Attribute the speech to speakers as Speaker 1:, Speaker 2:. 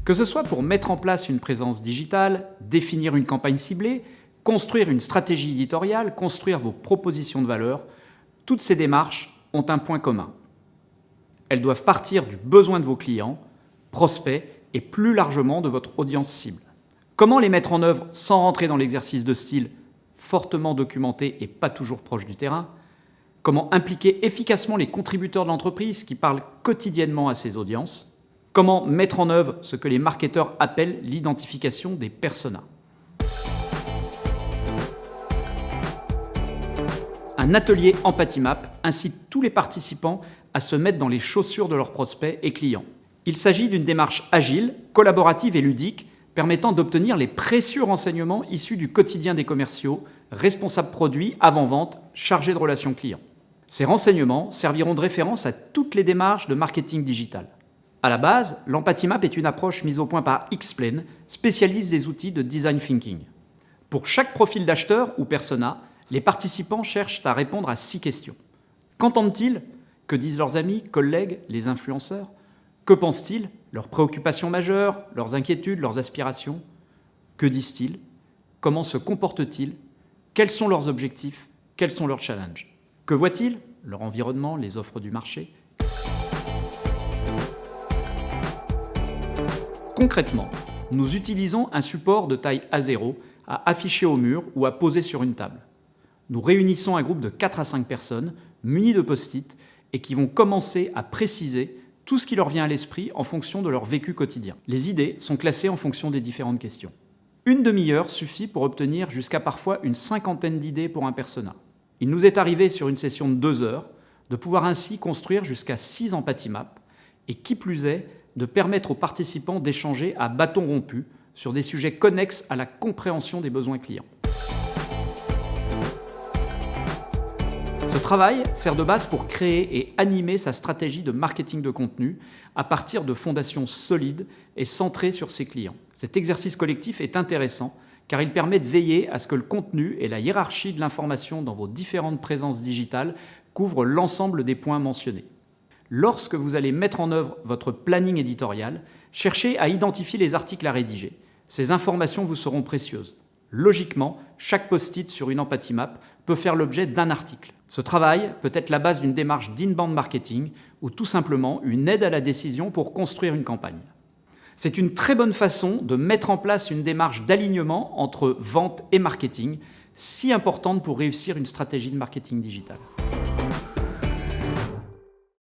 Speaker 1: Que ce soit pour mettre en place une présence digitale, définir une campagne ciblée, construire une stratégie éditoriale, construire vos propositions de valeur, toutes ces démarches ont un point commun. Elles doivent partir du besoin de vos clients, prospects et plus largement de votre audience cible. Comment les mettre en œuvre sans rentrer dans l'exercice de style fortement documenté et pas toujours proche du terrain? Comment impliquer efficacement les contributeurs de l'entreprise qui parlent quotidiennement à ces audiences? Comment mettre en œuvre ce que les marketeurs appellent l'identification des personas? Un atelier Empathy Map incite tous les participants à se mettre dans les chaussures de leurs prospects et clients. Il s'agit d'une démarche agile, collaborative et ludique permettant d'obtenir les précieux renseignements issus du quotidien des commerciaux, responsables produits, avant-vente, chargés de relations clients. Ces renseignements serviront de référence à toutes les démarches de marketing digital. À la base, l'Empathy Map est une approche mise au point par Xplain, spécialiste des outils de design thinking. Pour chaque profil d'acheteur ou persona, les participants cherchent à répondre à 6 questions. Qu'entendent-ils? Que disent leurs amis, collègues, les influenceurs? Que pensent-ils? Leurs préoccupations majeures, leurs inquiétudes, leurs aspirations? Que disent-ils? Comment se comportent-ils? Quels sont leurs objectifs? Quels sont leurs challenges? Que voient-ils? Leur environnement, les offres du marché? Concrètement, nous utilisons un support de taille A0 à afficher au mur ou à poser sur une table. Nous réunissons un groupe de 4 à 5 personnes munis de post-it et qui vont commencer à préciser tout ce qui leur vient à l'esprit en fonction de leur vécu quotidien. Les idées sont classées en fonction des différentes questions. Une demi-heure suffit pour obtenir jusqu'à parfois une 50aine d'idées pour un persona. Il nous est arrivé sur une session de 2 heures de pouvoir ainsi construire jusqu'à 6 Empathy Maps et qui plus est, de permettre aux participants d'échanger à bâton rompu sur des sujets connexes à la compréhension des besoins clients. Ce travail sert de base pour créer et animer sa stratégie de marketing de contenu à partir de fondations solides et centrées sur ses clients. Cet exercice collectif est intéressant car il permet de veiller à ce que le contenu et la hiérarchie de l'information dans vos différentes présences digitales couvrent l'ensemble des points mentionnés. Lorsque vous allez mettre en œuvre votre planning éditorial, cherchez à identifier les articles à rédiger. Ces informations vous seront précieuses. Logiquement, chaque post-it sur une Empathy Map peut faire l'objet d'un article. Ce travail peut être la base d'une démarche d'inbound marketing ou tout simplement une aide à la décision pour construire une campagne. C'est une très bonne façon de mettre en place une démarche d'alignement entre vente et marketing, si importante pour réussir une stratégie de marketing digital.